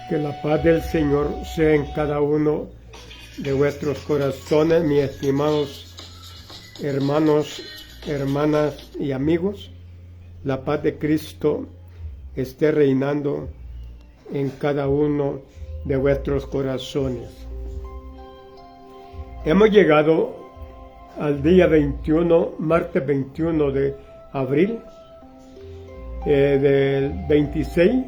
Que la paz del Señor sea en cada uno de vuestros corazones, mis estimados hermanos, hermanas y amigos. La paz de Cristo esté reinando en cada uno de vuestros corazones. Hemos llegado al día 21, martes 21 de abril del 26.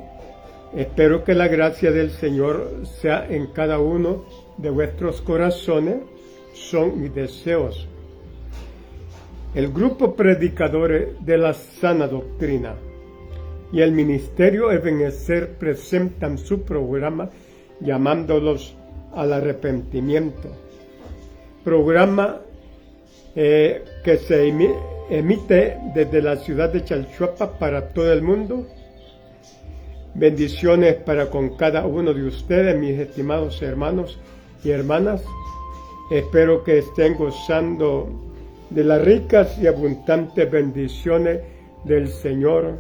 Espero que la gracia del Señor sea en cada uno de vuestros corazones, son mis deseos. El grupo Predicadores de la Sana Doctrina y el Ministerio Ebenezer presentan su programa llamándolos al arrepentimiento. Programa que se emite desde la ciudad de Chalchuapa para todo el mundo. Bendiciones para con cada uno de ustedes, mis estimados hermanos y hermanas. Espero que estén gozando de las ricas y abundantes bendiciones del Señor,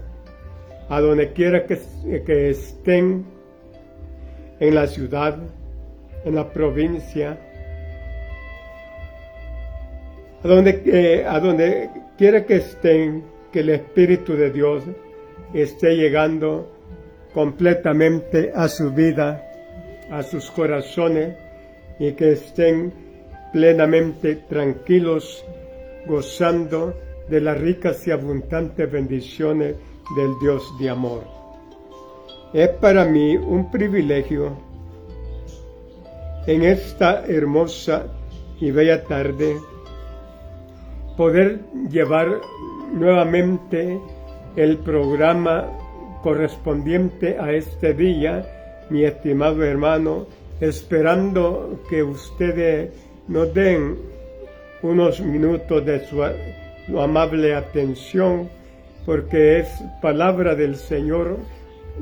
a donde quiera que estén, en la ciudad, en la provincia, a donde quiera que estén, que el Espíritu de Dios esté llegando completamente a su vida, a sus corazones, y que estén plenamente tranquilos, gozando de las ricas y abundantes bendiciones del Dios de amor. Es para mí un privilegio en esta hermosa y bella tarde poder llevar nuevamente el programa correspondiente a este día, mi estimado hermano, esperando que ustedes nos den unos minutos de su amable atención, porque es palabra del Señor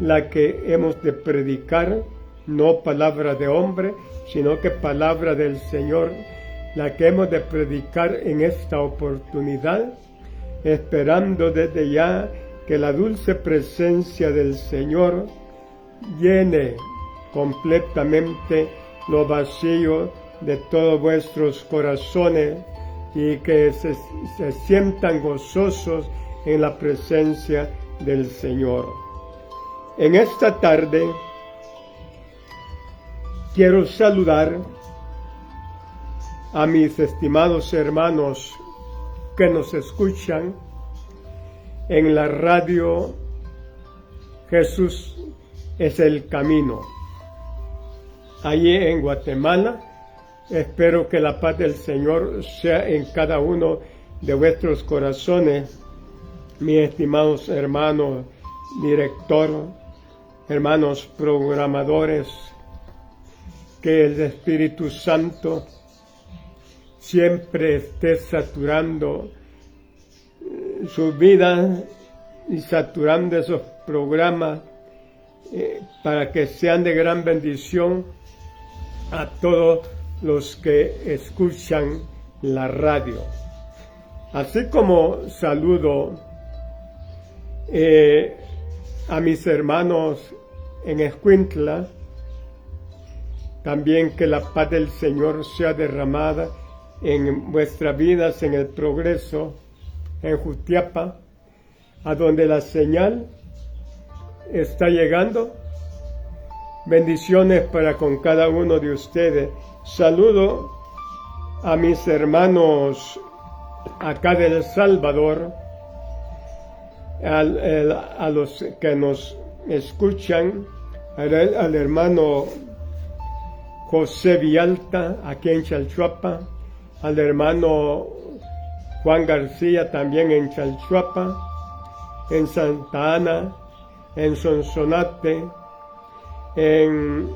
la que hemos de predicar, no palabra de hombre, sino que palabra del Señor la que hemos de predicar en esta oportunidad, esperando desde ya que la dulce presencia del Señor llene completamente lo vacío de todos vuestros corazones y que se sientan gozosos en la presencia del Señor. En esta tarde quiero saludar a mis estimados hermanos que nos escuchan en la radio Jesús es el Camino, allí en Guatemala. Espero que la paz del Señor sea en cada uno de vuestros corazones, mis estimados hermanos, director, hermanos programadores, que el Espíritu Santo siempre esté saturando su vida y saturando esos programas para que sean de gran bendición a todos los que escuchan la radio. Así como saludo a mis hermanos en Escuintla, también que la paz del Señor sea derramada en vuestras vidas, en el Progreso, en Jutiapa, a donde la señal está llegando. Bendiciones para con cada uno de ustedes. Saludo a mis hermanos acá de El Salvador, a los que nos escuchan, al hermano José Villalta, aquí en Chalchuapa, al hermano Juan García, también en Chalchuapa, en Santa Ana, en Sonsonate, en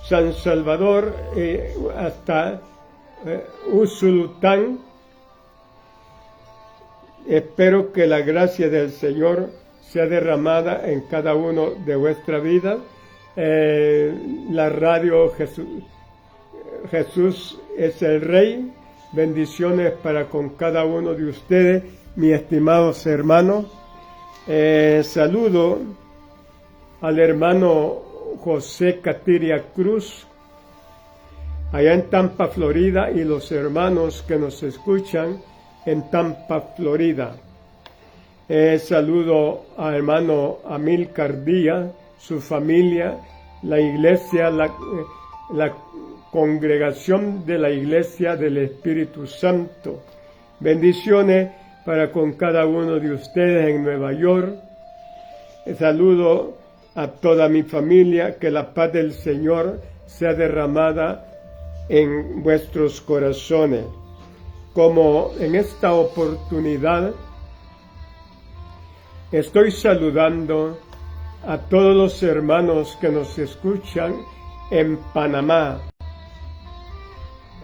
San Salvador, hasta Usulután. Espero que la gracia del Señor sea derramada en cada uno de vuestra vida. La radio Jesús es el Rey. Bendiciones para con cada uno de ustedes, mis estimados hermanos. Saludo al hermano José Catiria Cruz, allá en Tampa, Florida, y los hermanos que nos escuchan en Tampa, Florida. Saludo a hermano Amílcar Díaz, su familia, la iglesia, la congregación de la Iglesia del Espíritu Santo. Bendiciones para con cada uno de ustedes en Nueva York. Saludo a toda mi familia, que la paz del Señor sea derramada en vuestros corazones. Como en esta oportunidad estoy saludando a todos los hermanos que nos escuchan en Panamá,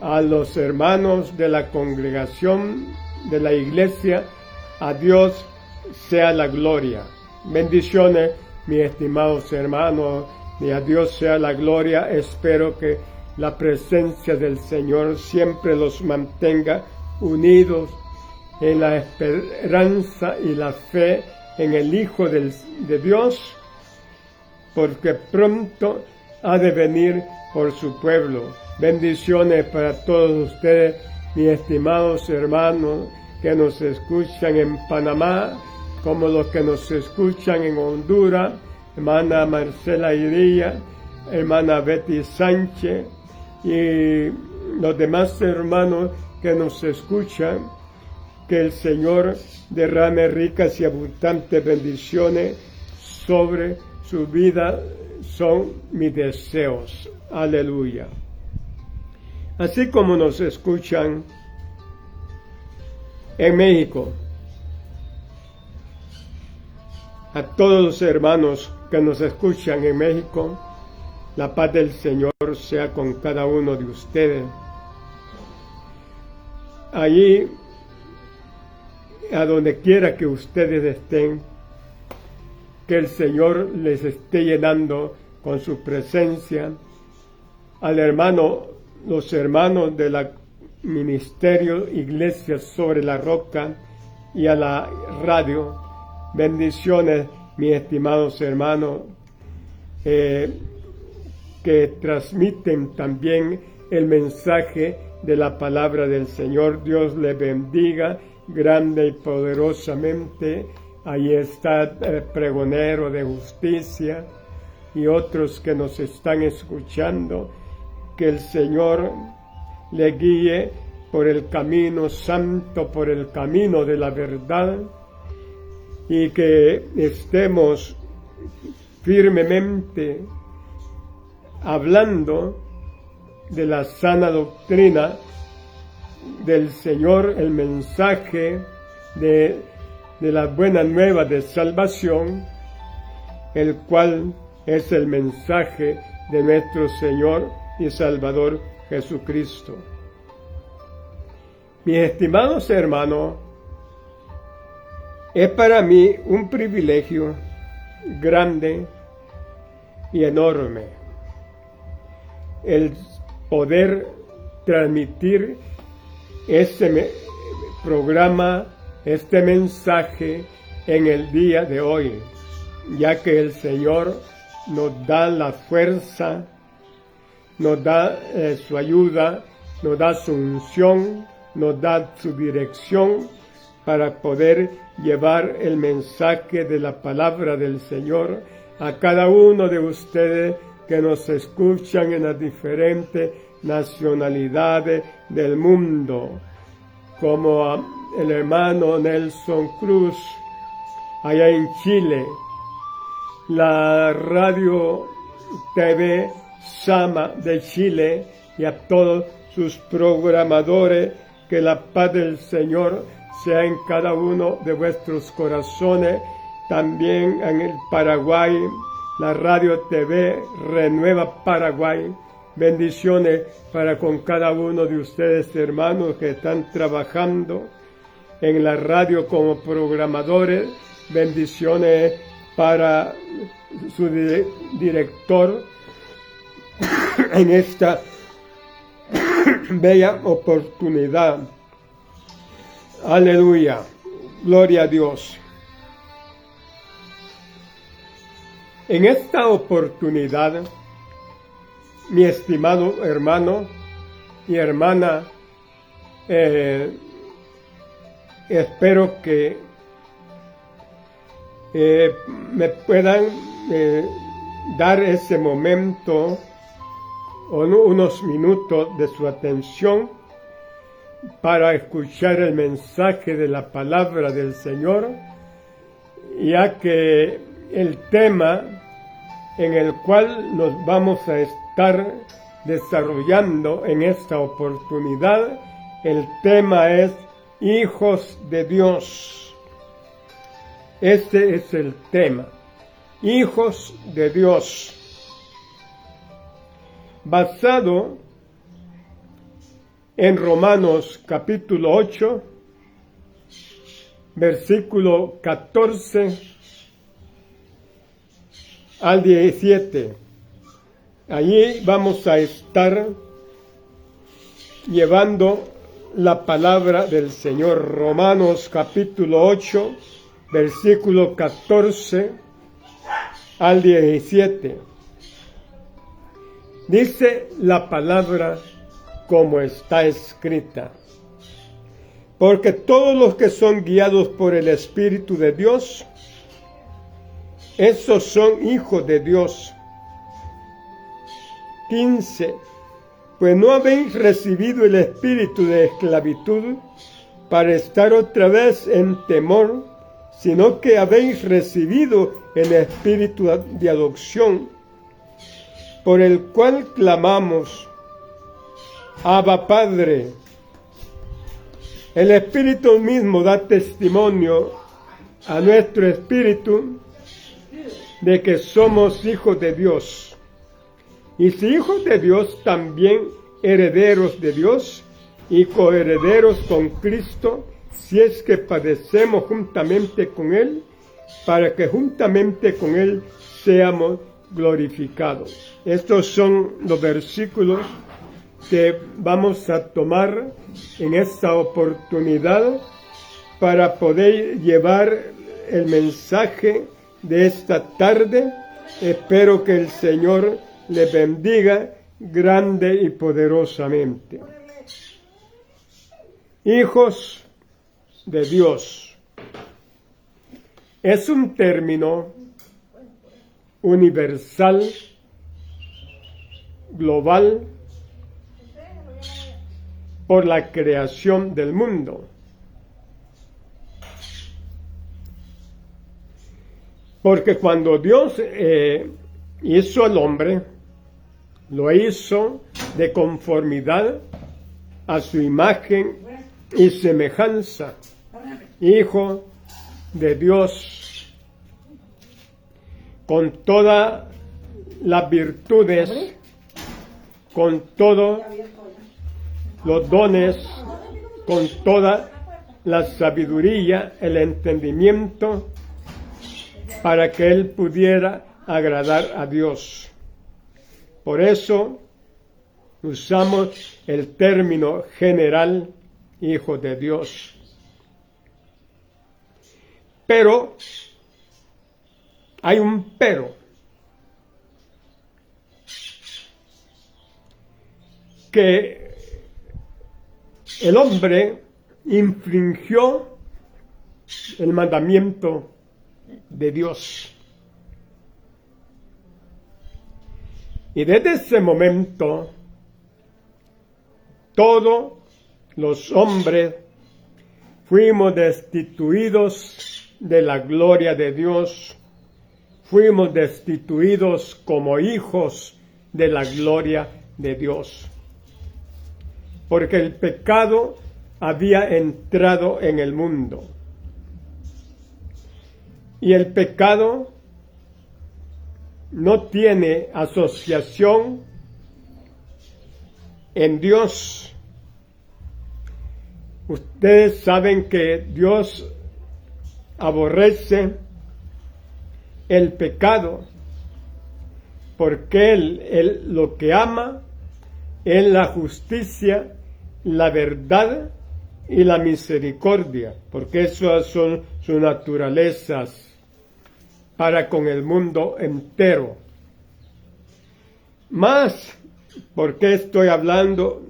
a los hermanos de la congregación de la iglesia, a Dios sea la gloria. Bendiciones, mis estimados hermanos, y a Dios sea la gloria. Espero que la presencia del Señor siempre los mantenga unidos en la esperanza y la fe en el Hijo de Dios, porque pronto ha de venir por su pueblo. Bendiciones para todos ustedes, mis estimados hermanos que nos escuchan en Panamá, como los que nos escuchan en Honduras, hermana Marcela Iría, hermana Betty Sánchez y los demás hermanos que nos escuchan. Que el Señor derrame ricas y abundantes bendiciones sobre su vida, son mis deseos. Aleluya. Así como nos escuchan en México, a todos los hermanos que nos escuchan en México, la paz del Señor sea con cada uno de ustedes. Allí, a donde quiera que ustedes estén, que el Señor les esté llenando con su presencia. Los hermanos de la ministerio Iglesia sobre la Roca y a la radio, bendiciones, mis estimados hermanos, que transmiten también el mensaje de la palabra del Señor. Dios les bendiga grande y poderosamente. Ahí está el pregonero de justicia y otros que nos están escuchando. Que el Señor le guíe por el camino santo, por el camino de la verdad, y que estemos firmemente hablando de la sana doctrina del Señor, el mensaje de la buena nueva de salvación, el cual es el mensaje de nuestro Señor y Salvador Jesucristo. Mis estimados hermanos, es para mí un privilegio grande y enorme el poder transmitir este programa, este mensaje en el día de hoy, ya que el Señor nos da la fuerza, nos da su ayuda, nos da su unción, nos da su dirección para poder llevar el mensaje de la palabra del Señor a cada uno de ustedes que nos escuchan en las diferentes nacionalidades del mundo, como el hermano Nelson Cruz, allá en Chile, la radio TV Sama de Chile, y a todos sus programadores, que la paz del Señor sea en cada uno de vuestros corazones. También en el Paraguay, la radio TV Renueva Paraguay. Bendiciones para con cada uno de ustedes, hermanos, que están trabajando en la radio como programadores. Bendiciones para su director en esta bella oportunidad. Aleluya, gloria a Dios. En esta oportunidad, mi estimado hermano y hermana, espero que me puedan dar ese momento o unos minutos de su atención para escuchar el mensaje de la palabra del Señor, ya que el tema en el cual nos vamos a estar desarrollando en esta oportunidad, el tema es hijos de Dios. Este es el tema, hijos de Dios, basado en Romanos capítulo 8, versículo 14 al 17. Allí vamos a estar llevando la palabra del Señor. Romanos capítulo 8, versículo 14 al 17. Dice la palabra como está escrita: porque todos los que son guiados por el Espíritu de Dios, esos son hijos de Dios. 15. Pues no habéis recibido el espíritu de esclavitud para estar otra vez en temor, sino que habéis recibido el espíritu de adopción, por el cual clamamos: Abba, Padre. El Espíritu mismo da testimonio a nuestro espíritu de que somos hijos de Dios. Y si hijos de Dios, también herederos de Dios y coherederos con Cristo, si es que padecemos juntamente con Él, para que juntamente con Él seamos glorificados. Estos son los versículos que vamos a tomar en esta oportunidad para poder llevar el mensaje de esta tarde. Espero que el Señor le bendiga grande y poderosamente. Hijos de Dios es un término universal, global, por la creación del mundo. Porque cuando Dios hizo al hombre, lo hizo de conformidad a su imagen y semejanza, hijo de Dios, con todas las virtudes, con todos los dones, con toda la sabiduría, el entendimiento, para que él pudiera agradar a Dios. Por eso usamos el término general, hijo de Dios. Pero hay un pero, que el hombre infringió el mandamiento de Dios. Y desde ese momento, todos los hombres fuimos destituidos de la gloria de Dios, fuimos destituidos como hijos de la gloria de Dios. Porque el pecado había entrado en el mundo. Y el pecado no tiene asociación en Dios. Ustedes saben que Dios aborrece el pecado, porque Él lo que ama es la justicia, la verdad y la misericordia, porque esas son sus naturalezas. para con el mundo entero. Más, ¿por qué estoy hablando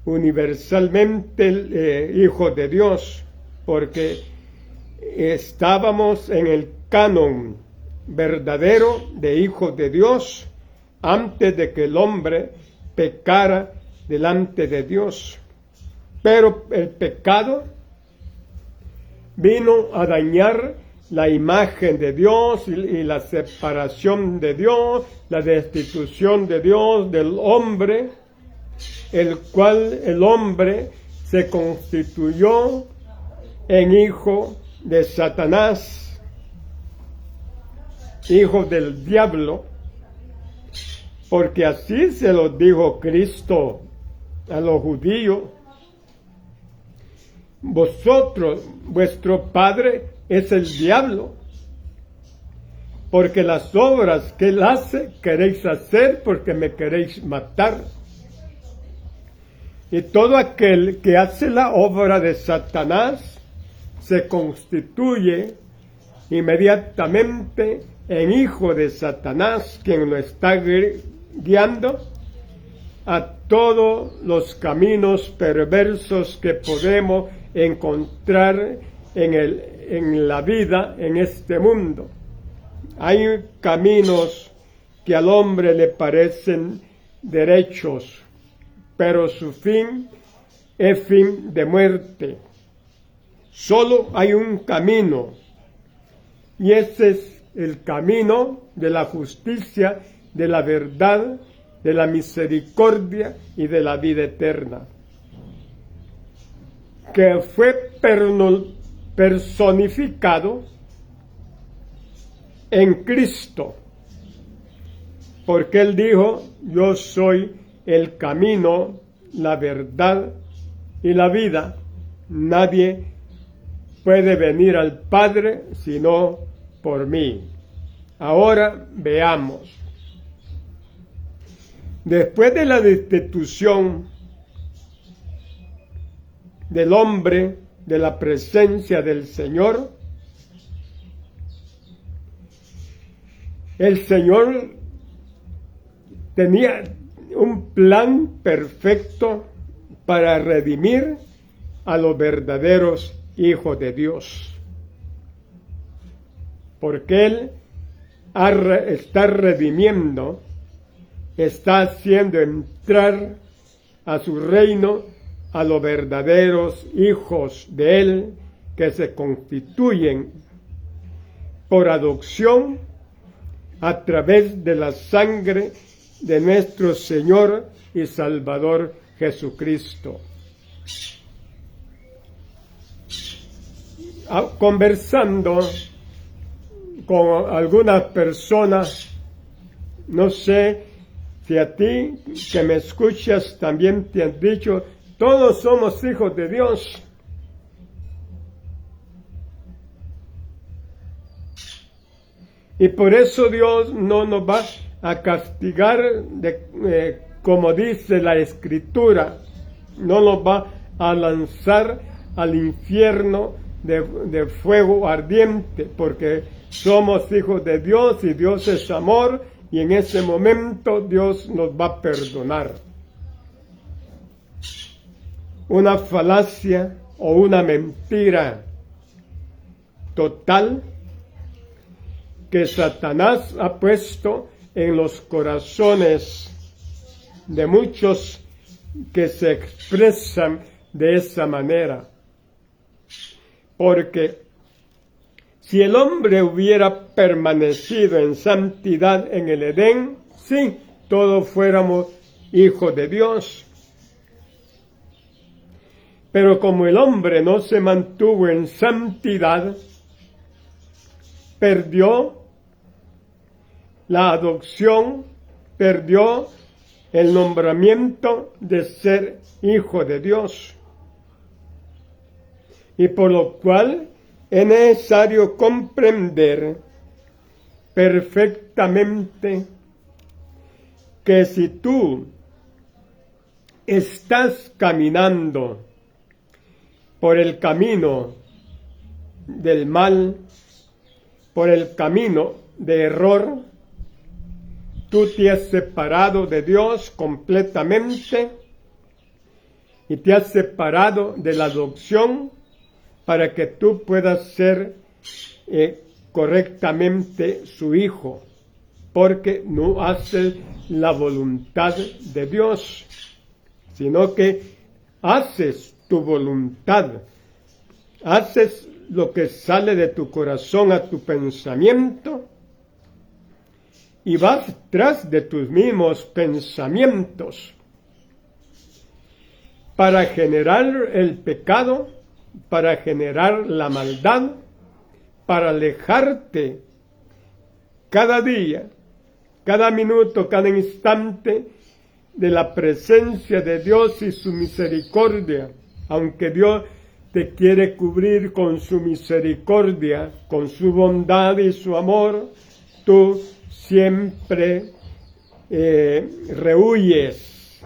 universalmente Hijo de Dios? Porque estábamos en el canon verdadero de Hijo de Dios antes de que el hombre pecara delante de Dios. Pero el pecado vino a dañar la imagen de Dios y la separación de Dios, la destitución de Dios del hombre, el cual el hombre se constituyó en hijo de Satanás, hijo del diablo, porque así se lo dijo Cristo a los judíos: vosotros, vuestro padre es el diablo, porque las obras que él hace queréis hacer porque me queréis matar. Y todo aquel que hace la obra de Satanás se constituye inmediatamente en hijo de Satanás, quien lo está guiando a todos los caminos perversos que podemos encontrar en la vida, en este mundo. Hay caminos que al hombre le parecen derechos, pero su fin es fin de muerte. Solo hay un camino, y ese es el camino de la justicia, de la verdad, de la misericordia y de la vida eterna, que fue personificado en Cristo, porque Él dijo: yo soy el camino, la verdad y la vida. Nadie puede venir al Padre sino por mí. Ahora veamos. Después de la destitución del hombre de la presencia del Señor, el Señor tenía un plan perfecto para redimir a los verdaderos hijos de Dios, porque Él está redimiendo, está haciendo entrar a su reino a los verdaderos hijos de Él, que se constituyen por adopción a través de la sangre de nuestro Señor y Salvador Jesucristo. Conversando con algunas personas, no sé si a ti que me escuchas también te han dicho: todos somos hijos de Dios. Y por eso Dios no nos va a castigar como dice la Escritura, no nos va a lanzar al infierno de fuego ardiente, porque somos hijos de Dios y Dios es amor, y en ese momento Dios nos va a perdonar. Una falacia o una mentira total que Satanás ha puesto en los corazones de muchos que se expresan de esa manera. Porque si el hombre hubiera permanecido en santidad en el Edén, sí, todos fuéramos hijos de Dios. Pero como el hombre no se mantuvo en santidad, perdió la adopción, perdió el nombramiento de ser hijo de Dios. Y por lo cual es necesario comprender perfectamente que si tú estás caminando por el camino del mal, por el camino de error, tú te has separado de Dios completamente y te has separado de la adopción para que tú puedas ser correctamente su hijo, porque no haces la voluntad de Dios, sino que haces tu voluntad, haces lo que sale de tu corazón a tu pensamiento y vas tras de tus mismos pensamientos para generar el pecado, para generar la maldad, para alejarte cada día, cada minuto, cada instante de la presencia de Dios y su misericordia. Aunque Dios te quiere cubrir con su misericordia, con su bondad y su amor, tú siempre rehuyes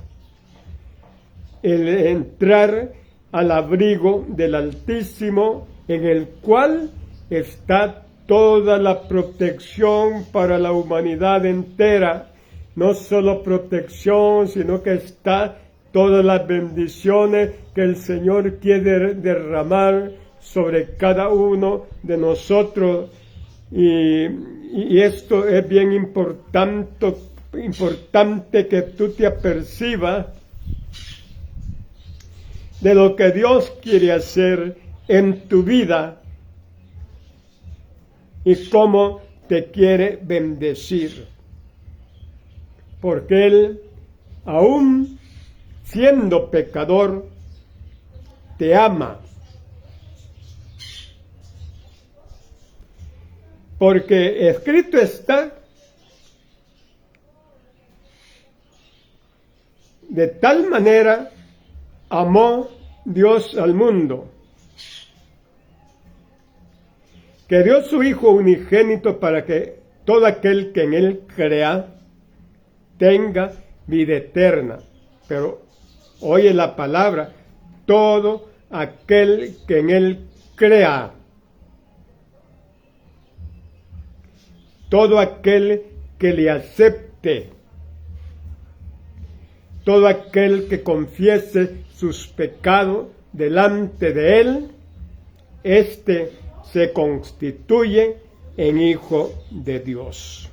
el entrar al abrigo del Altísimo, en el cual está toda la protección para la humanidad entera. No solo protección, sino que está todas las bendiciones que el Señor quiere derramar sobre cada uno de nosotros. Y esto es bien importante que tú te apercibas de lo que Dios quiere hacer en tu vida y cómo te quiere bendecir. Porque Él, aún siendo pecador, te ama. Porque escrito está, de tal manera amó Dios al mundo, que dio su Hijo unigénito para que todo aquel que en Él crea tenga vida eterna. Pero oye la palabra, todo aquel que en Él crea, todo aquel que le acepte, todo aquel que confiese sus pecados delante de Él, éste se constituye en hijo de Dios.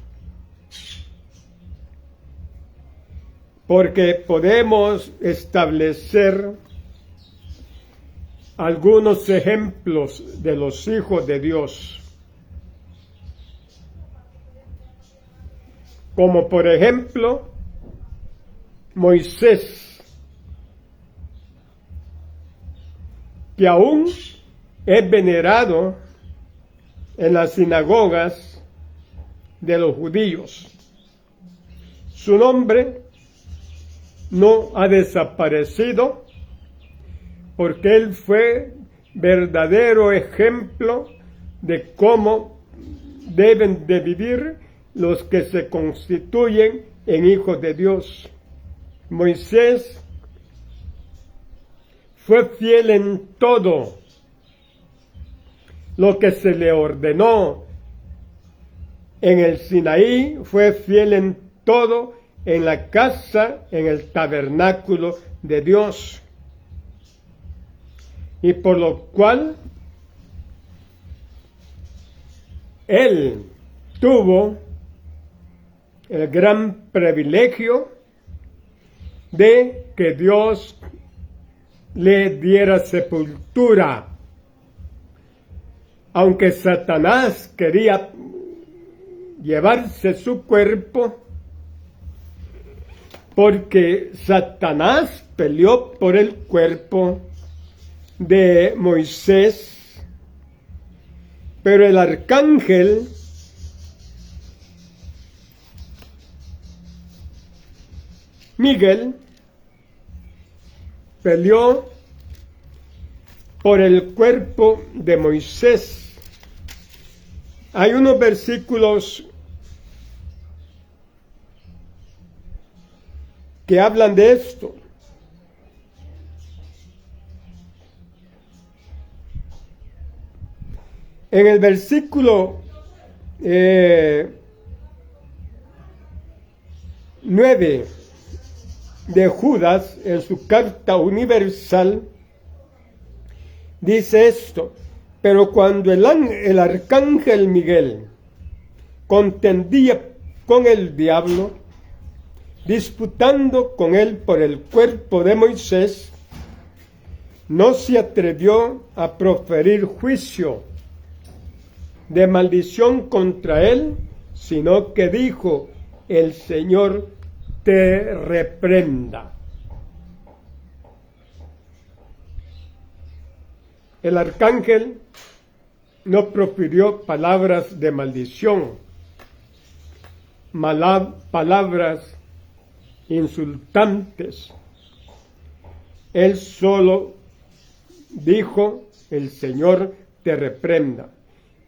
Porque podemos establecer algunos ejemplos de los hijos de Dios, como por ejemplo Moisés, que aún es venerado en las sinagogas de los judíos. Su nombre no ha desaparecido porque él fue verdadero ejemplo de cómo deben de vivir los que se constituyen en hijos de Dios. Moisés fue fiel en todo lo que se le ordenó en el Sinaí, fue fiel en todo en la casa, en el tabernáculo de Dios. Y por lo cual él tuvo el gran privilegio de que Dios le diera sepultura. Aunque Satanás quería llevarse su cuerpo, porque Satanás peleó por el cuerpo de Moisés, pero el arcángel Miguel peleó por el cuerpo de Moisés. Hay unos versículos que hablan de esto. En el versículo 9 de Judas, en su carta universal, dice esto: pero cuando el arcángel Miguel contendía con el diablo, disputando con él por el cuerpo de Moisés, no se atrevió a proferir juicio de maldición contra él, sino que dijo: el Señor te reprenda. El arcángel no profirió palabras de maldición, palabras insultantes. Él solo dijo: el Señor te reprenda.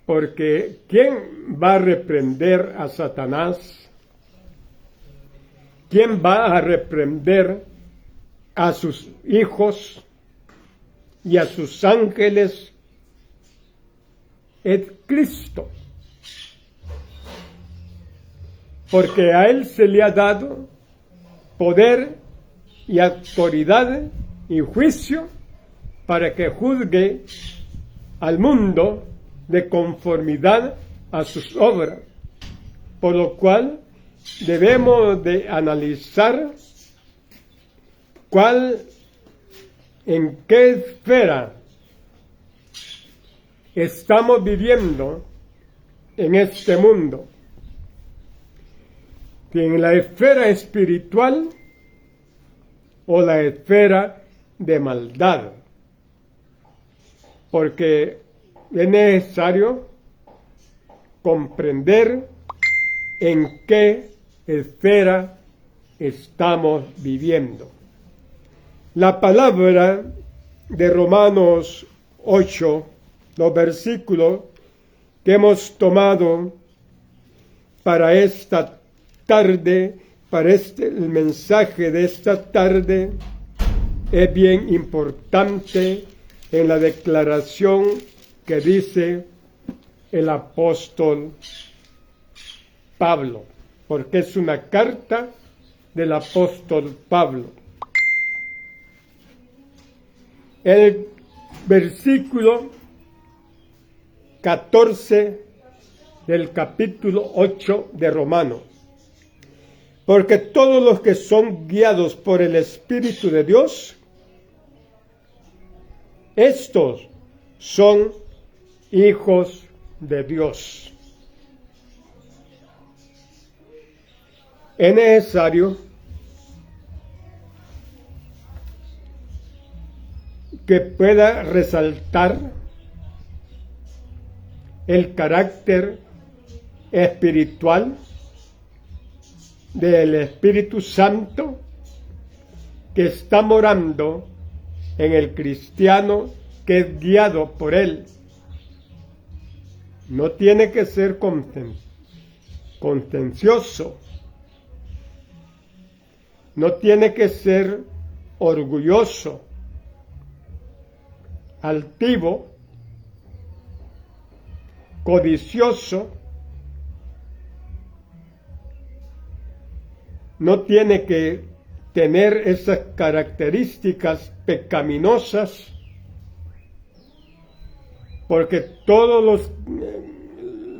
Porque ¿quién va a reprender a Satanás? ¿Quién va a reprender a sus hijos y a sus ángeles? Es Cristo. Porque a Él se le ha dado poder y autoridad y juicio para que juzgue al mundo de conformidad a sus obras. Por lo cual debemos de analizar en qué esfera estamos viviendo en este mundo. Si en la esfera espiritual o la esfera de maldad. Porque es necesario comprender en qué esfera estamos viviendo. La palabra de Romanos 8, los versículos que hemos tomado para esta tarde, para el mensaje de esta tarde, es bien importante en la declaración que dice el apóstol Pablo, porque es una carta del apóstol Pablo. El versículo 14 del capítulo 8 de Romanos: porque todos los que son guiados por el Espíritu de Dios, estos son hijos de Dios. Es necesario que pueda resaltar el carácter espiritual del Espíritu Santo que está morando en el cristiano que es guiado por Él. No tiene que ser contencioso, no tiene que ser orgulloso, altivo, codicioso, no tiene que tener esas características pecaminosas, porque todos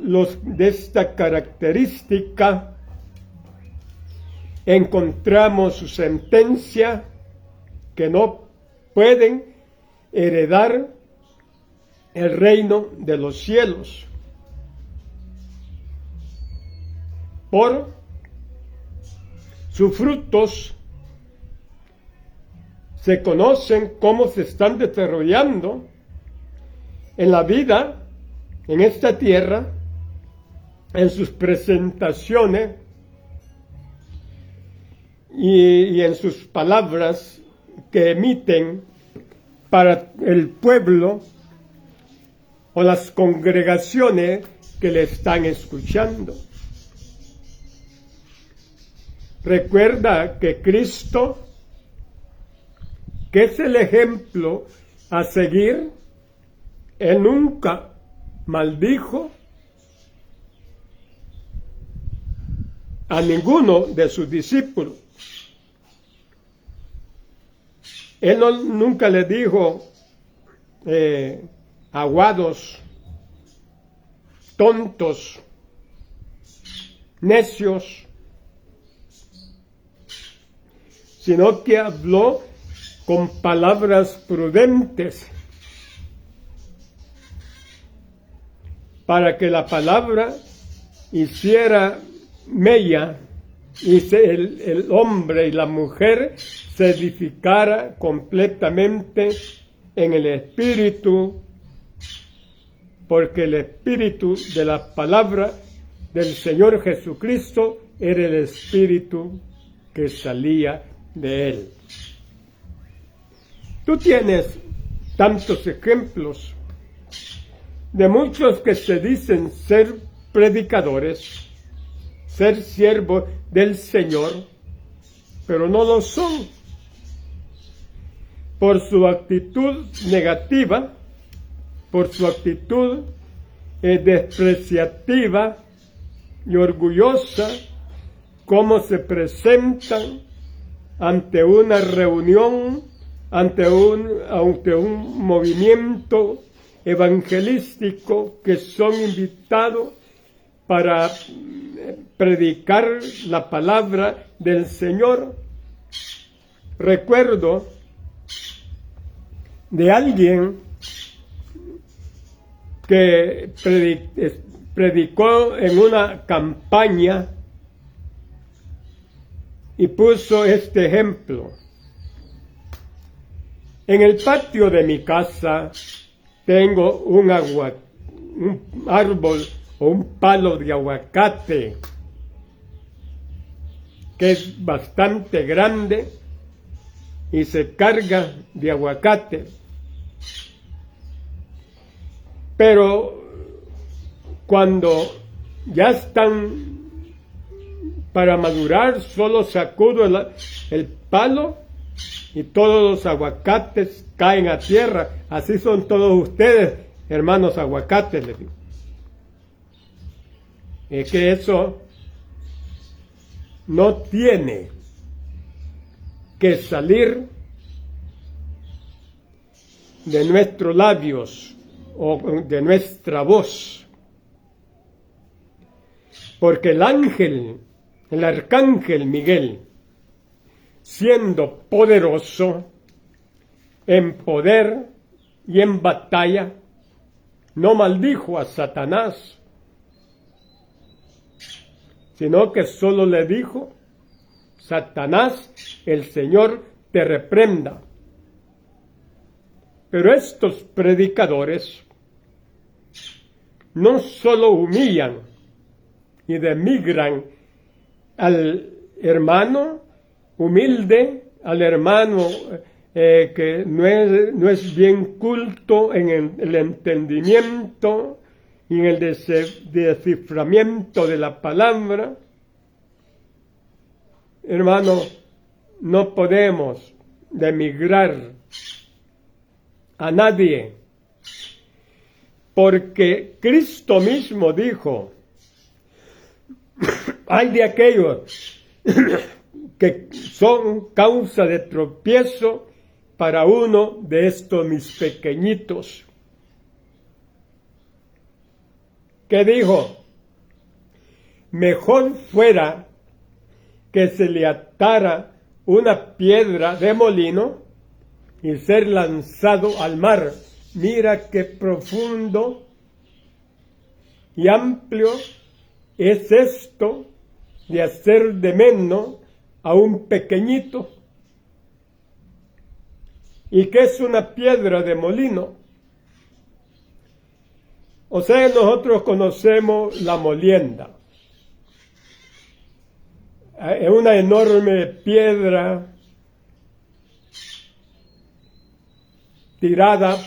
los de esta característica encontramos su sentencia, que no pueden heredar el reino de los cielos. Por sus frutos se conocen cómo se están desarrollando en la vida, en esta tierra, en sus presentaciones y en sus palabras que emiten para el pueblo o las congregaciones que le están escuchando. Recuerda que Cristo, que es el ejemplo a seguir, Él nunca maldijo, a ninguno de sus discípulos. Él nunca le dijo aguados, tontos, necios, sino que habló con palabras prudentes para que la palabra hiciera mella y el hombre y la mujer se edificara completamente en el Espíritu, porque el Espíritu de la palabra del Señor Jesucristo era el Espíritu que salía de Él. Tú tienes tantos ejemplos de muchos que se dicen ser predicadores, ser siervos del Señor, pero no lo son. Por su actitud negativa, por su actitud despreciativa y orgullosa, cómo se presentan ante una reunión, ante un movimiento evangelístico, que son invitados para predicar la palabra del Señor. Recuerdo de alguien que predicó en una campaña y puso este ejemplo. En el patio de mi casa tengo un árbol o un palo de aguacate que es bastante grande y se carga de aguacate. Pero cuando ya están para madurar, solo sacudo el palo y todos los aguacates caen a tierra. Así son todos ustedes, hermanos aguacates, les digo. Es que eso no tiene que salir de nuestros labios o de nuestra voz, porque el arcángel Miguel, siendo poderoso en poder y en batalla, no maldijo a Satanás, sino que solo le dijo: Satanás, el Señor te reprenda. Pero estos predicadores no solo humillan y denigran al hermano humilde, al hermano que no es bien culto en el entendimiento y en el desciframiento de la palabra. Hermano, no podemos denigrar a nadie, porque Cristo mismo dijo: hay de aquellos que son causa de tropiezo para uno de estos mis pequeñitos. ¿Qué dijo? Mejor fuera que se le atara una piedra de molino y ser lanzado al mar. Mira qué profundo y amplio es esto de hacer de menos a un pequeñito. ¿Y qué es una piedra de molino? O sea, nosotros conocemos la molienda. Es una enorme piedra tirada,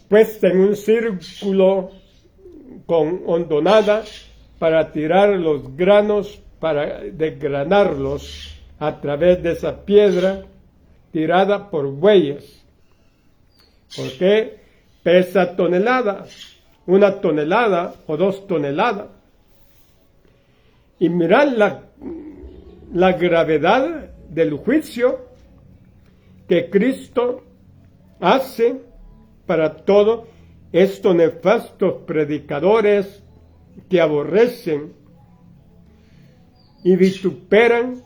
puesta en un círculo con hondonada para tirar los granos, para desgranarlos a través de esa piedra tirada por bueyes. Porque pesa toneladas, 1 tonelada o 2 toneladas. Y mirad la gravedad del juicio que Cristo hace para todos estos nefastos predicadores que aborrecen y vituperan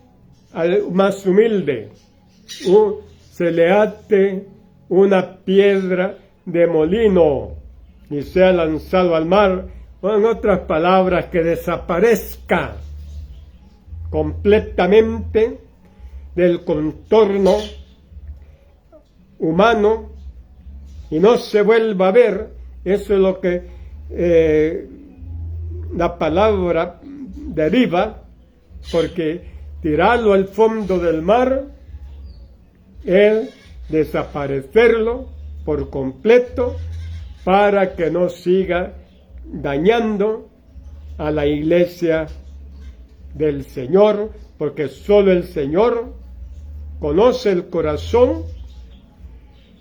al más humilde. Se le ate una piedra de molino y sea lanzado al mar, o en otras palabras, que desaparezca completamente del contorno humano y no se vuelva a ver. Eso es lo que la palabra deriva, porque tirarlo al fondo del mar es desaparecerlo por completo para que no siga dañando a la iglesia del Señor, porque solo el Señor conoce el corazón,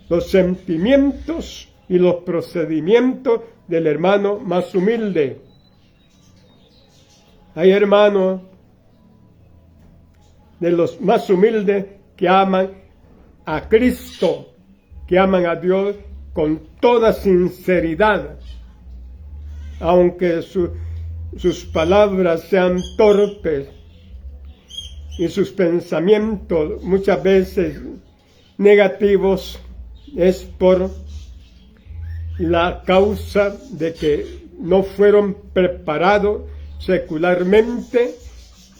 los sentimientos y los procedimientos del hermano más humilde. Hay hermanos de los más humildes que aman a Cristo, que aman a Dios con toda sinceridad, aunque sus palabras sean torpes y sus pensamientos muchas veces negativos, es por la causa de que no fueron preparados secularmente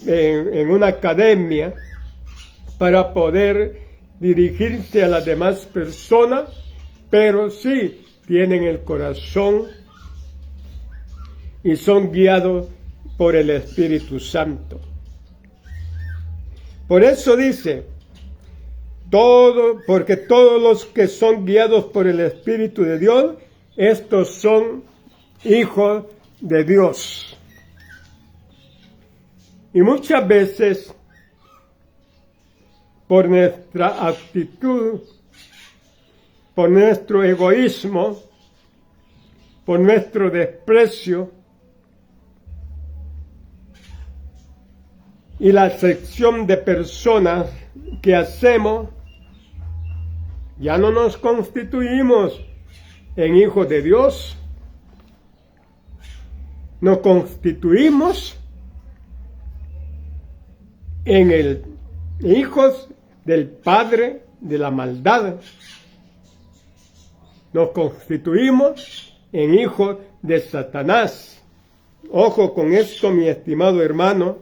en una academia para poder dirigirse a las demás personas, pero sí tienen el corazón y son guiados por el Espíritu Santo. Por eso dice, porque todos los que son guiados por el Espíritu de Dios, estos son hijos de Dios. Y muchas veces, por nuestra actitud, por nuestro egoísmo, por nuestro desprecio y la acepción de personas que hacemos, ya no nos constituimos en hijos de Dios, nos constituimos en hijos del Padre de la maldad. Nos constituimos en hijos de Satanás. Ojo con esto, mi estimado hermano,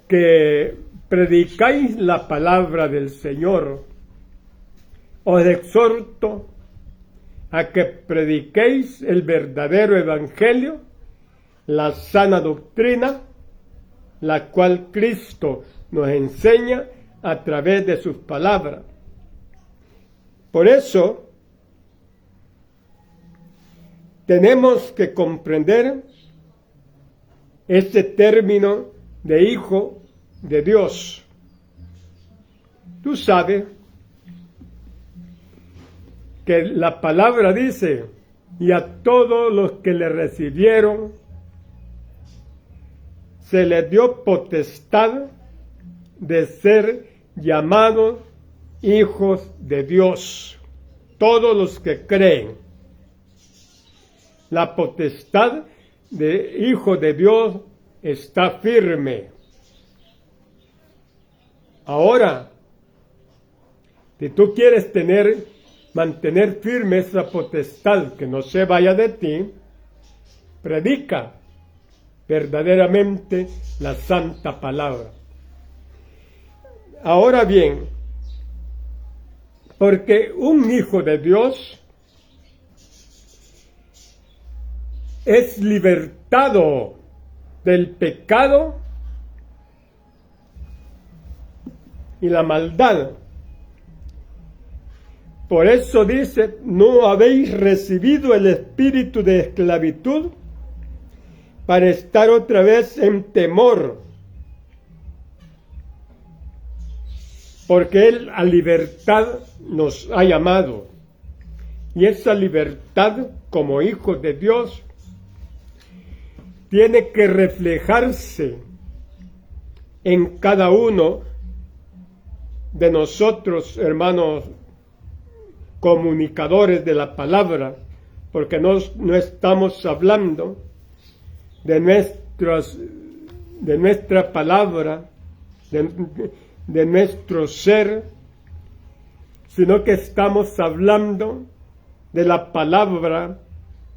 que predicáis la palabra del Señor. Os exhorto a que prediquéis el verdadero evangelio, la sana doctrina, la cual Cristo nos enseña a través de sus palabras. Por eso, tenemos que comprender este término de hijo de Dios. Tú sabes que la palabra dice, y a todos los que le recibieron, se les dio potestad de ser llamados hijos de Dios. Todos los que creen. La potestad de hijo de Dios está firme. Ahora, si tú quieres mantener firme esa potestad, que no se vaya de ti, predica verdaderamente la santa palabra. Ahora bien, porque un hijo de Dios es libertado del pecado y la maldad. Por eso dice, no habéis recibido el espíritu de esclavitud para estar otra vez en temor, porque Él a libertad nos ha llamado, y esa libertad como hijos de Dios tiene que reflejarse en cada uno de nosotros, hermanos comunicadores de la palabra, porque no estamos hablando de nuestra palabra, de nuestro ser, sino que estamos hablando de la palabra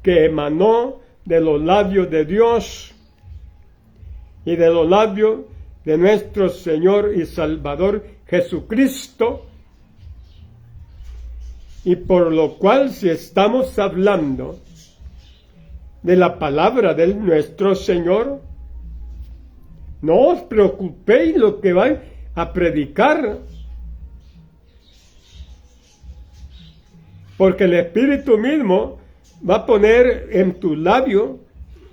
que emanó de los labios de Dios y de los labios de nuestro Señor y Salvador Jesucristo, y por lo cual, si estamos hablando de la palabra de nuestro Señor, no os preocupéis lo que vais a predicar, porque el Espíritu mismo va a poner en tu labio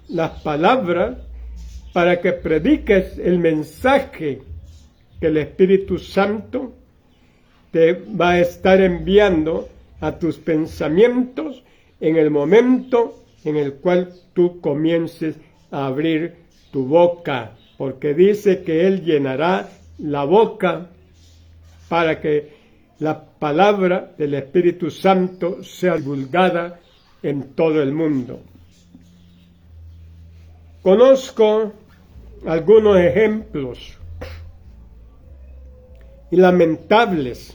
las palabras para que prediques el mensaje que el Espíritu Santo te va a estar enviando a tus pensamientos en el momento en el cual tú comiences a abrir tu boca, porque dice que Él llenará la boca para que la palabra del Espíritu Santo sea divulgada en todo el mundo. Conozco algunos ejemplos y lamentables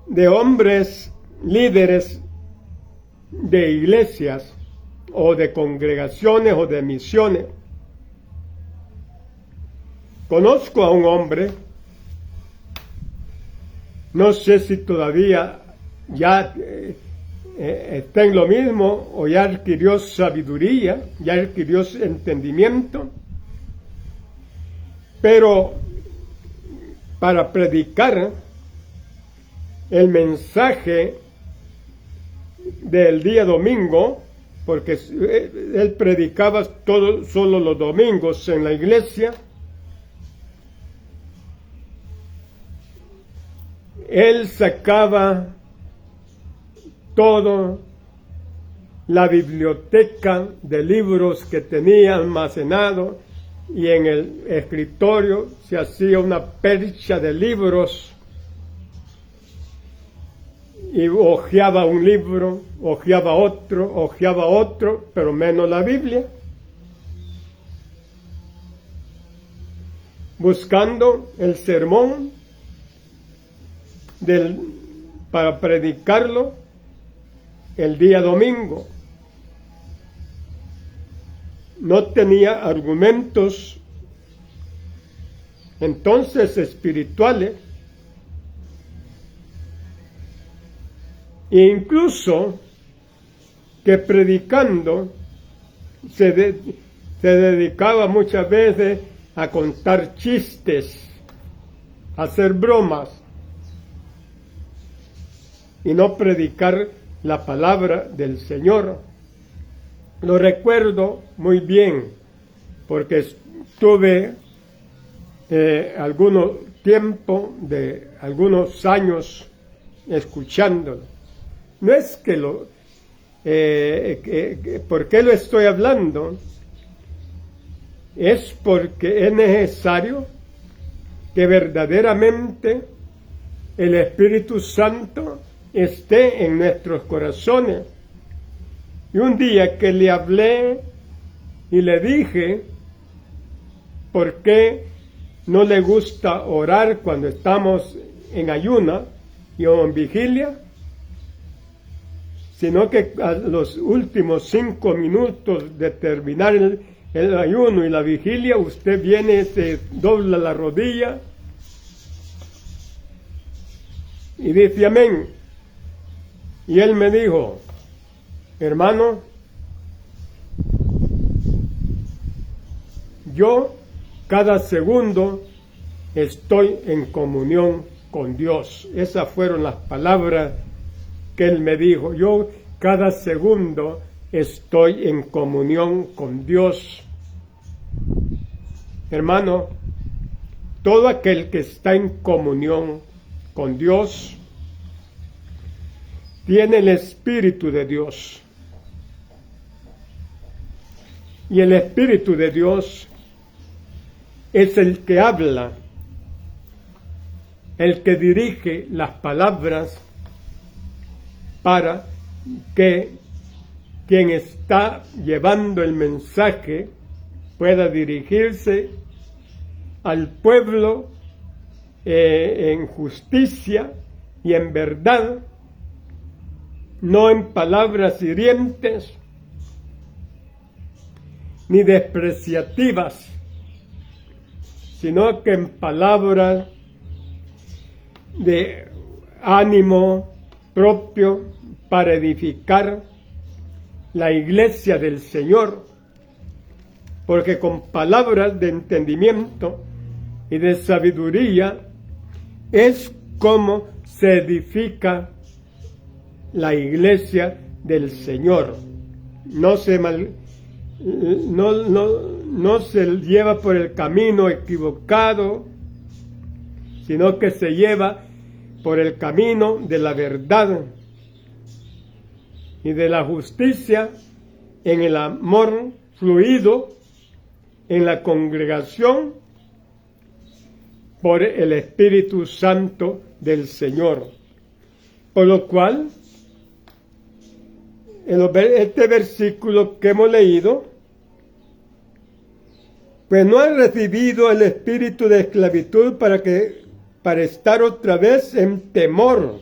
de hombres líderes de iglesias o de congregaciones o de misiones. Conozco a un hombre, no sé si todavía ya está en lo mismo o ya adquirió sabiduría, ya adquirió entendimiento, pero para predicar el mensaje del día domingo, porque él predicaba solo los domingos en la iglesia, él sacaba toda la biblioteca de libros que tenía almacenado, y en el escritorio se hacía una percha de libros, y hojeaba un libro, hojeaba otro, pero menos la Biblia, buscando el sermón para predicarlo el día domingo. No tenía argumentos entonces espirituales, e incluso que predicando se dedicaba muchas veces a contar chistes, a hacer bromas, y no predicar la palabra del Señor. Lo recuerdo muy bien, porque estuve algunos años escuchándolo. No es que ¿por qué lo estoy hablando? Es porque es necesario que verdaderamente el Espíritu Santo esté en nuestros corazones. Y un día que le hablé y le dije por qué no le gusta orar cuando estamos en ayuna y en vigilia, sino que a los últimos 5 minutos de terminar el ayuno y la vigilia, usted viene, se dobla la rodilla y dice amén. Y él me dijo: hermano, yo cada segundo estoy en comunión con Dios. Esas fueron las palabras que él me dijo. Yo cada segundo estoy en comunión con Dios. Hermano, todo aquel que está en comunión con Dios tiene el Espíritu de Dios. Y el Espíritu de Dios es el que habla, el que dirige las palabras para que quien está llevando el mensaje pueda dirigirse al pueblo en justicia y en verdad, no en palabras hirientes ni despreciativas, sino que en palabras de ánimo propio para edificar la iglesia del Señor, porque con palabras de entendimiento y de sabiduría es como se edifica la iglesia del Señor. No se lleva por el camino equivocado, sino que se lleva por el camino de la verdad y de la justicia, en el amor fluido en la congregación por el Espíritu Santo del Señor. Por lo cual, este versículo que hemos leído, pues no han recibido el espíritu de esclavitud para estar otra vez en temor.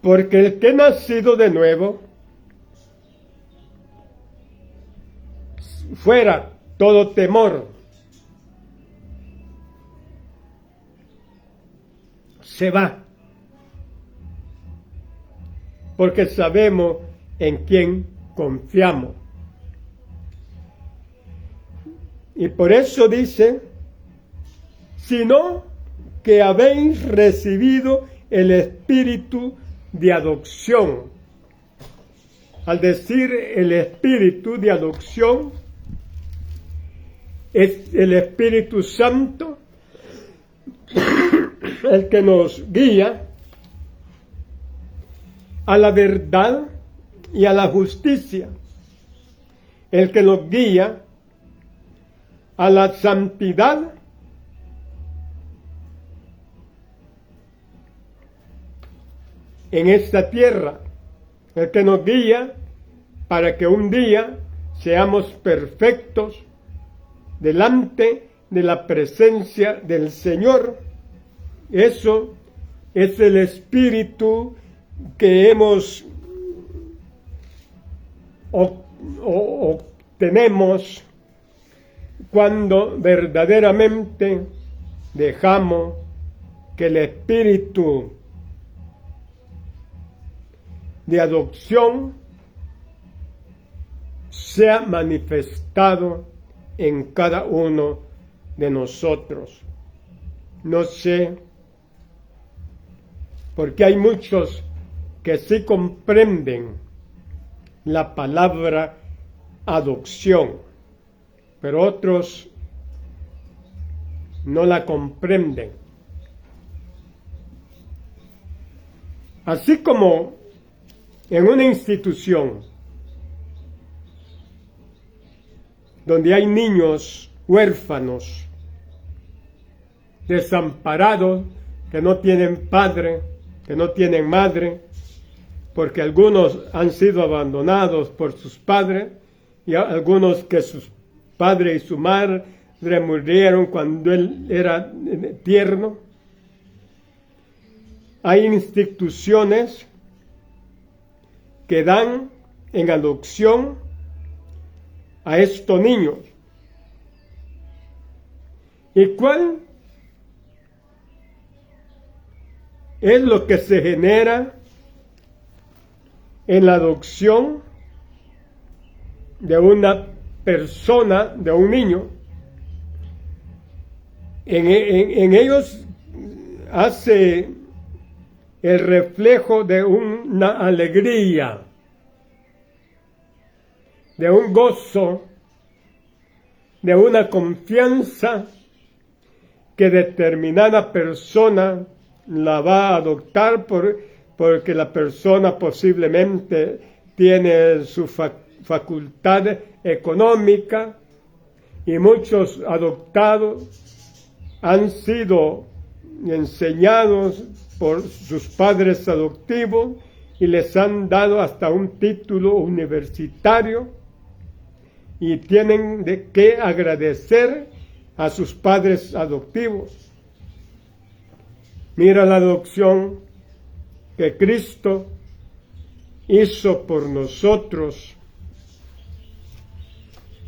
Porque el que ha nacido de nuevo, fuera todo temor, se va. Porque sabemos en quién confiamos. Y por eso dice, sino que habéis recibido el espíritu de adopción. Al decir el espíritu de adopción, es el Espíritu Santo el que nos guía a la verdad y a la justicia, el que nos guía a la santidad en esta tierra, el que nos guía para que un día seamos perfectos delante de la presencia del Señor. Eso es el espíritu que obtenemos cuando verdaderamente dejamos que el espíritu de adopción sea manifestado en cada uno de nosotros. No sé, porque hay muchos que sí comprenden la palabra adopción, pero otros no la comprenden. Así como en una institución donde hay niños huérfanos, desamparados, que no tienen padre, que no tienen madre, porque algunos han sido abandonados por sus padres y algunos que sus padres y su madre murieron cuando él era tierno. Hay instituciones que dan en adopción a estos niños. ¿Y cuál es lo que se genera en la adopción de una persona, de un niño? En ellos hace el reflejo de una alegría, de un gozo, de una confianza que determinada persona la va a adoptar porque la persona posiblemente tiene su facultad económica, y muchos adoptados han sido enseñados por sus padres adoptivos y les han dado hasta un título universitario, y tienen que agradecer a sus padres adoptivos. Mira la adopción que Cristo hizo por nosotros.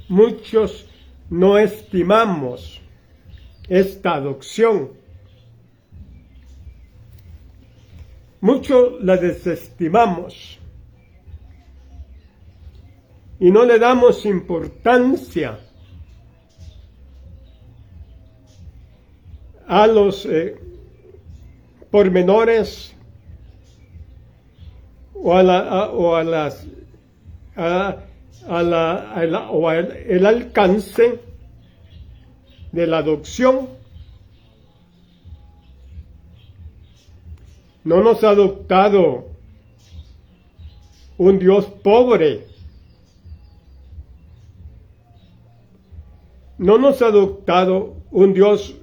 Muchos no estimamos esta adopción. Muchos la desestimamos y no le damos importancia a los pormenores o el alcance de la adopción. No nos ha adoptado un Dios pobre. No nos ha adoptado un Dios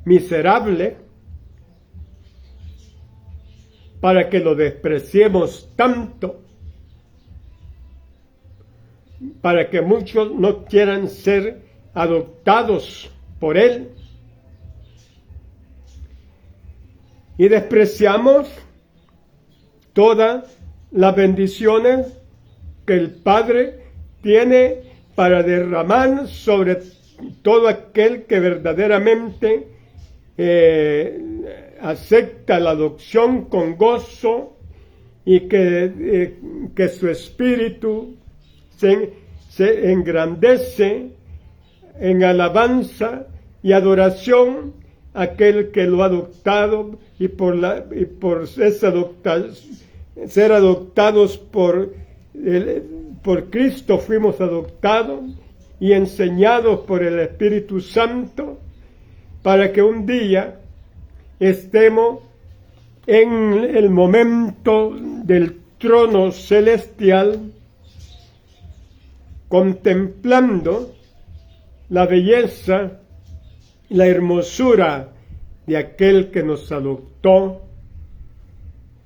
miserable para que lo despreciemos tanto, para que muchos no quieran ser adoptados por Él. Y despreciamos todas las bendiciones que el Padre tiene para derramar sobre todo aquel que verdaderamente acepta la adopción con gozo, y que su espíritu se engrandece en alabanza y adoración a aquel que lo ha adoptado, y por ser adoptados por Cristo fuimos adoptados y enseñados por el Espíritu Santo, para que un día estemos en el momento del trono celestial, contemplando la belleza, la hermosura de aquel que nos adoptó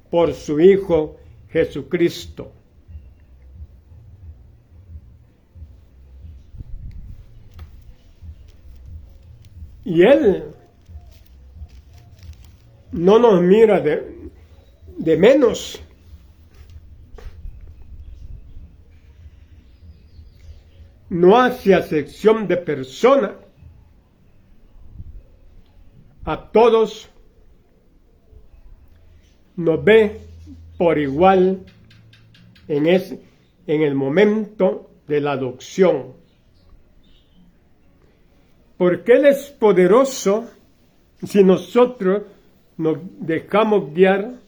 por su Hijo Jesucristo. Y Él no nos mira de menos. No hace acepción de persona. A todos nos ve por igual en el momento de la adopción. Porque Él es poderoso si nosotros nos dejamos guiar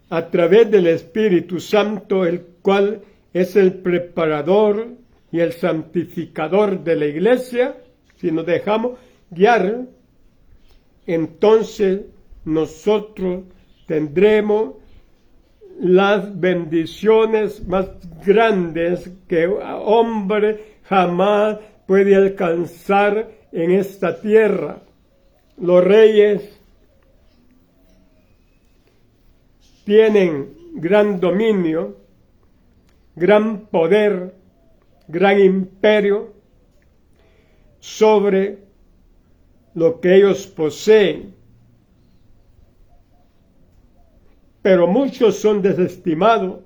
a través del Espíritu Santo, el cual es el preparador y el santificador de la iglesia. Si nos dejamos guiar, entonces nosotros tendremos las bendiciones más grandes que hombre jamás puede alcanzar en esta tierra. Los reyes tienen gran dominio, gran poder, gran imperio sobre lo que ellos poseen. Pero muchos son desestimados.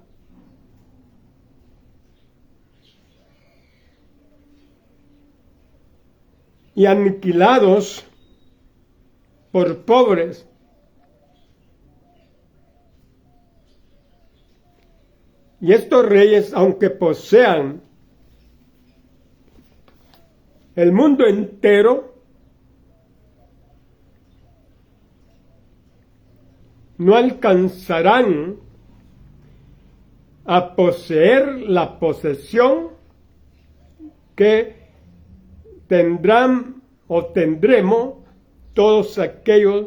Y aniquilados por pobres. Y estos reyes, aunque posean el mundo entero, no alcanzarán a poseer la posesión que tendrán o tendremos todos aquellos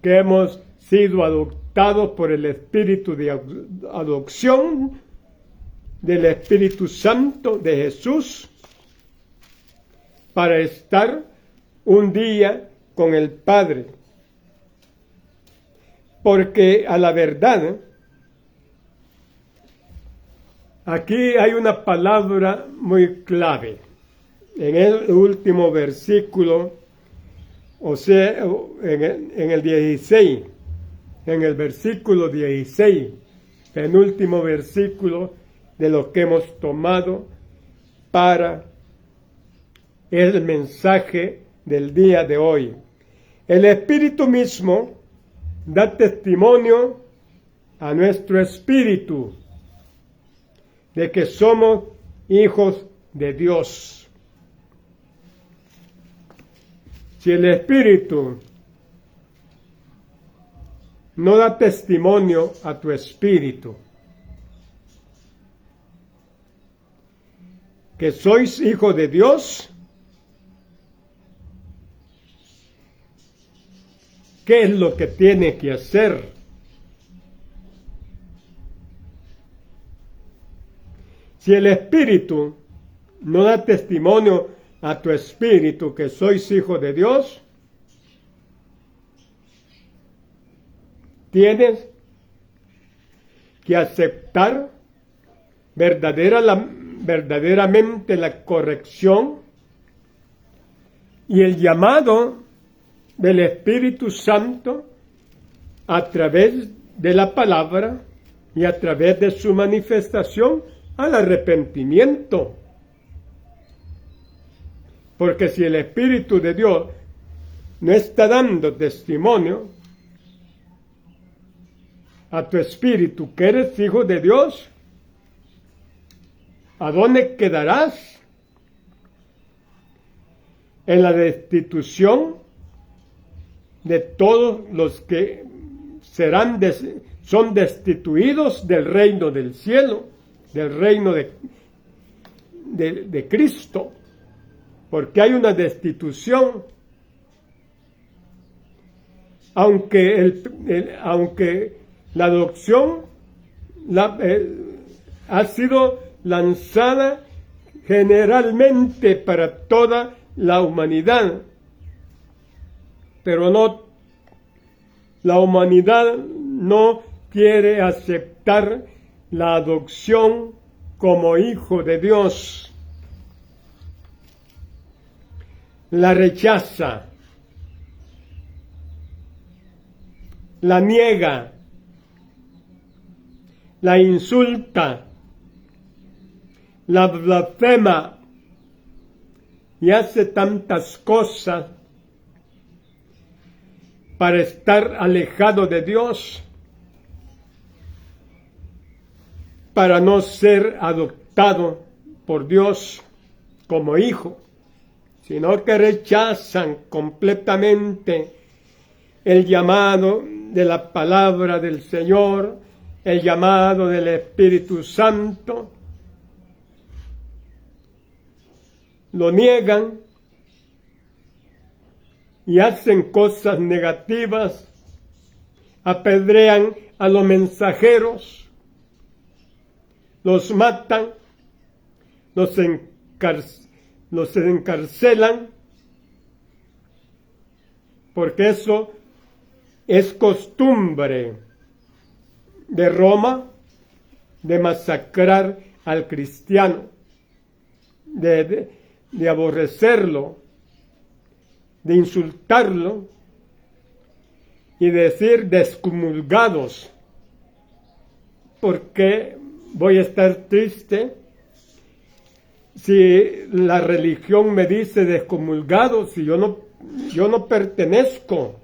que hemos sido adoptados adoptados por el Espíritu de adopción del Espíritu Santo de Jesús para estar un día con el Padre. Porque a la verdad, aquí hay una palabra muy clave. En el último versículo, o sea, en el 16, en el versículo 16, penúltimo versículo de lo que hemos tomado para el mensaje del día de hoy. El Espíritu mismo da testimonio a nuestro espíritu de que somos hijos de Dios. Si el Espíritu no da testimonio a tu espíritu que sois hijos de Dios, ¿qué es lo que tiene que hacer? Si el Espíritu no da testimonio a tu espíritu que sois hijos de Dios, tienes que aceptar verdaderamente la corrección y el llamado del Espíritu Santo a través de la palabra y a través de su manifestación al arrepentimiento. Porque si el Espíritu de Dios no está dando testimonio a tu espíritu que eres hijo de Dios, ¿a dónde quedarás? En la destitución de todos los que son destituidos del reino del cielo, del reino de Cristo, porque hay una destitución. Aunque la adopción ha sido lanzada generalmente para toda la humanidad, pero la humanidad no quiere aceptar la adopción como hijo de Dios. La rechaza, la niega, la insulta, la blasfema y hace tantas cosas para estar alejado de Dios, para no ser adoptado por Dios como hijo, sino que rechazan completamente el llamado de la palabra del Señor, el llamado del Espíritu Santo, lo niegan y hacen cosas negativas, apedrean a los mensajeros, los matan, los encarcelan, porque eso es costumbre de Roma, de masacrar al cristiano, de aborrecerlo, de insultarlo y decir descomulgados. ¿Por qué voy a estar triste si la religión me dice descomulgado, si yo no pertenezco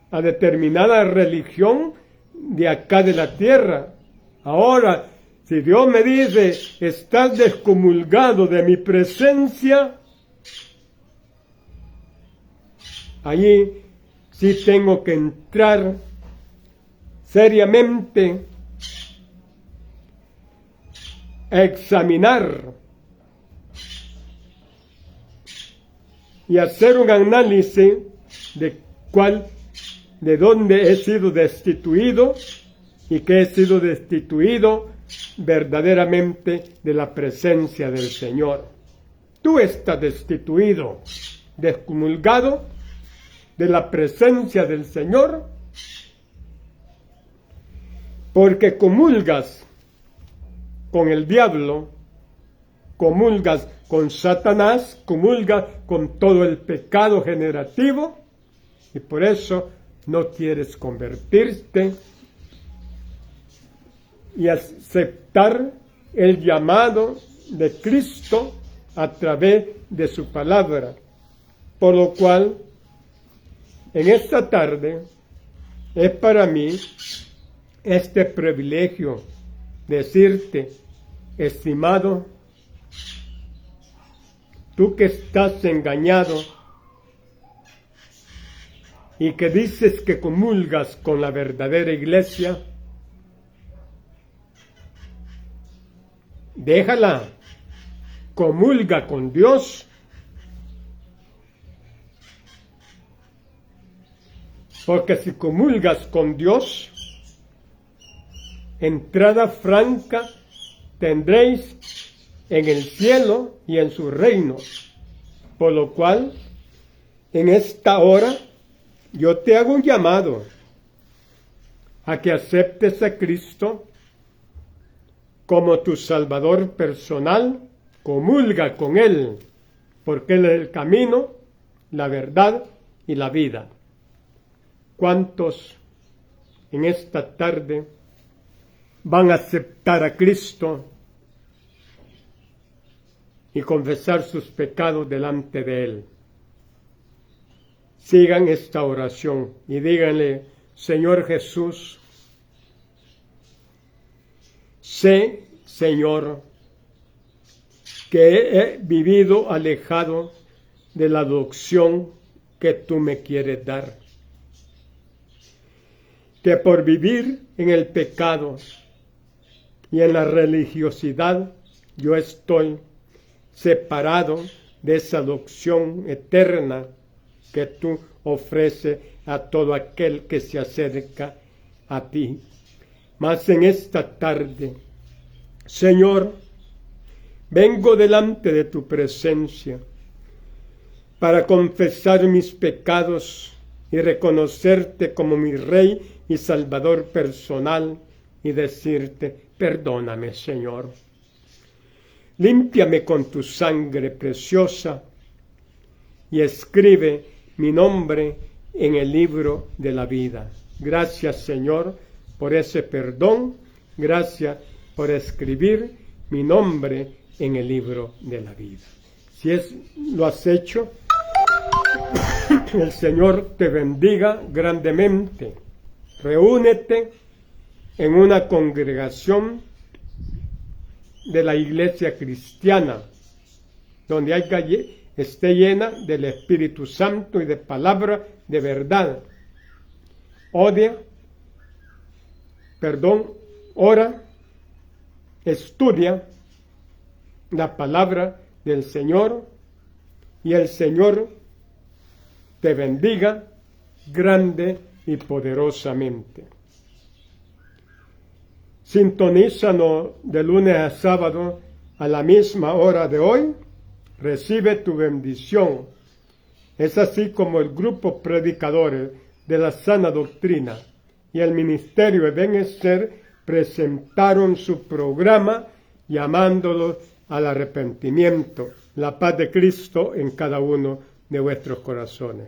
a determinada religión de acá de la tierra? Ahora, si Dios me dice, estás descomulgado de mi presencia, allí sí tengo que entrar seriamente a examinar y hacer un análisis de cuál de dónde he sido destituido y que he sido destituido verdaderamente de la presencia del Señor. Tú estás destituido, descomulgado de la presencia del Señor, porque comulgas con el diablo, comulgas con Satanás, comulgas con todo el pecado generativo, y por eso no quieres convertirte y aceptar el llamado de Cristo a través de su palabra. Por lo cual, en esta tarde, es para mí este privilegio decirte, estimado, tú que estás engañado y que dices que comulgas con la verdadera iglesia, déjala, comulga con Dios, porque si comulgas con Dios, entrada franca tendréis en el cielo y en su reino. Por lo cual, en esta hora, yo te hago un llamado a que aceptes a Cristo como tu Salvador personal, comulga con Él, porque Él es el camino, la verdad y la vida. ¿Cuántos en esta tarde van a aceptar a Cristo y confesar sus pecados delante de Él? Sigan esta oración y díganle, Señor Jesús, sé, Señor, que he vivido alejado de la adopción que tú me quieres dar. Que por vivir en el pecado y en la religiosidad yo estoy separado de esa adopción eterna que tú ofreces a todo aquel que se acerca a ti. Mas en esta tarde, Señor, vengo delante de tu presencia para confesar mis pecados y reconocerte como mi Rey y Salvador personal y decirte, perdóname, Señor. Límpiame con tu sangre preciosa y escribe mi nombre en el libro de la vida. Gracias, Señor, por ese perdón. Gracias por escribir mi nombre en el libro de la vida. Si lo has hecho, el Señor te bendiga grandemente. Reúnete en una congregación de la iglesia cristiana, donde esté llena del Espíritu Santo y de palabra de verdad. Ora, estudia la palabra del Señor y el Señor te bendiga grande y poderosamente. Sintonízanos de lunes a sábado a la misma hora de hoy. Recibe tu bendición. Es así como el grupo Predicadores de la Sana Doctrina y el Ministerio Ebenezer presentaron su programa llamándolos al arrepentimiento. La paz de Cristo en cada uno de vuestros corazones.